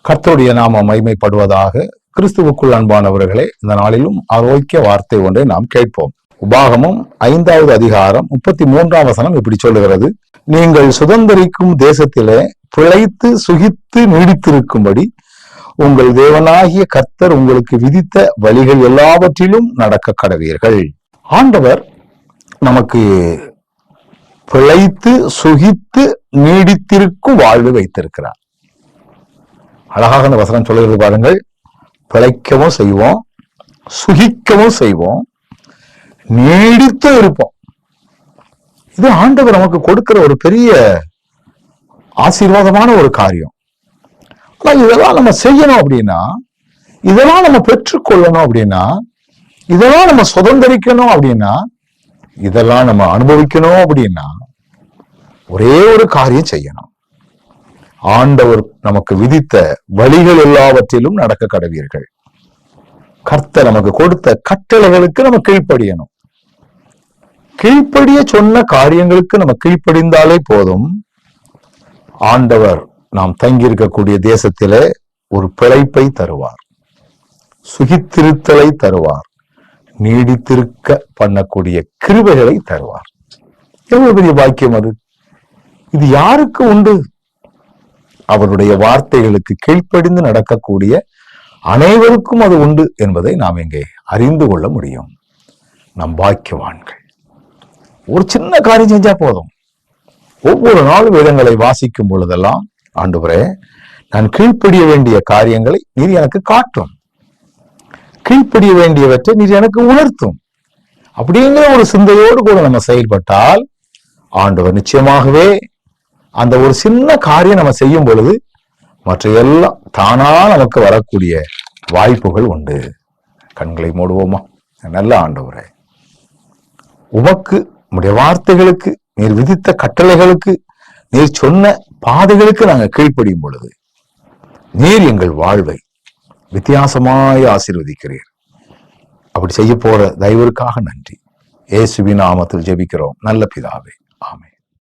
கர்த்தருடைய நாமம் மகிமைப்படுவதாக. கிறிஸ்துவுக்குள் அன்பானவர்களே, இந்த நாளிலும் ஆரோக்கிய வார்த்தை ஒன்றை நாம் கேட்போம். உபாகமம் 5வது அதிகாரம் 33ஆம் வசனம் இப்படி சொல்லுகிறது: நீங்கள் சுதந்தரிக்கும் தேசத்திலே பிழைத்து சுகித்து நீடித்திருக்கும்படி உங்கள் தேவனாகிய கர்த்தர் உங்களுக்கு விதித்த வழிகள் எல்லாவற்றிலும் நடக்க கடவீர்கள். ஆண்டவர் நமக்கு பிழைத்து சுகித்து நீடித்திருக்கும் வாழ்வு வைத்திருக்கிறார். அழகாக அந்த வசனம் சொல்லுகிறது பாருங்கள். பிழைக்கவும் செய்வோம், சுகிக்கவும் செய்வோம், நீடித்து இருப்போம். இது ஆண்டவர் நமக்கு கொடுக்கிற ஒரு பெரிய ஆசீர்வாதமான ஒரு காரியம். ஆனா இதெல்லாம் நம்ம செய்யணும் அப்படின்னா, இதெல்லாம் நம்ம பெற்றுக்கொள்ளணும் அப்படின்னா, இதெல்லாம் நம்ம சுதந்திரிக்கணும் அப்படின்னா, இதெல்லாம் நம்ம அனுபவிக்கணும் அப்படின்னா ஒரே ஒரு காரியம் செய்யணும். ஆண்டவர் நமக்கு விதித்த வழிகள் எல்லாவற்றிலும் நடக்க கடவீர்கள். கர்த்தர் நமக்கு கொடுத்த கட்டளைகளுக்கு நம்ம கீழ்ப்படியணும். கீழ்ப்படிய சொன்ன காரியங்களுக்கு நம்ம கீழ்ப்படிந்தாலே போதும். ஆண்டவர் நாம் தங்கியிருக்கக்கூடிய தேசத்திலே ஒரு பிழைப்பை தருவார், சுகித்திருத்தலை தருவார், நீடித்திருக்க பண்ணக்கூடிய கிருபைகளை தருவார். எவ்வளவு பெரிய பாக்கியம் அது! இது யாருக்கு உண்டு? அவருடைய வார்த்தைகளுக்கு கீழ்ப்படிந்து நடக்கக்கூடிய அனைவருக்கும் அது உண்டு என்பதை நாம் இங்கே அறிந்து கொள்ள முடியும். நம் பாக்கியவான்கள். ஒரு சின்ன காரியம் செஞ்சா போதும். ஒவ்வொரு நாளும் வேதங்களை வாசிக்கும் பொழுதெல்லாம், ஆண்டவரே, நான் கீழ்ப்படிய வேண்டிய காரியங்களை நீர் எனக்கு காட்டும், கீழ்ப்படிய வேண்டியவற்றை நீர் எனக்கு உணர்த்தும் அப்படிங்கிற ஒரு சிந்தையோடு கூட நம்ம செயல்பட்டால், ஆண்டவர் நிச்சயமாகவே அந்த ஒரு சின்ன காரியம் நம்ம செய்யும் பொழுது மற்ற எல்லாம் தானா நமக்கு வரக்கூடிய வாய்ப்புகள் உண்டு. கண்களை மூடுவோமா? நல்ல ஆண்டவரே, உமக்கு, உம்முடைய வார்த்தைகளுக்கு, நீர் விதித்த கட்டளைகளுக்கு, நீர் சொன்ன பாதைகளுக்கு நாங்கள் கீழ்ப்படியும் பொழுது நீர் எங்கள் வாழ்வை வித்தியாசமாய் ஆசீர்வதிக்கிறீர். அப்படி செய்ய போற தயவிற்காக நன்றி. இயேசுவின் நாமத்தில் ஜெபிக்கிறோம் நல்ல பிதாவே, ஆமென்.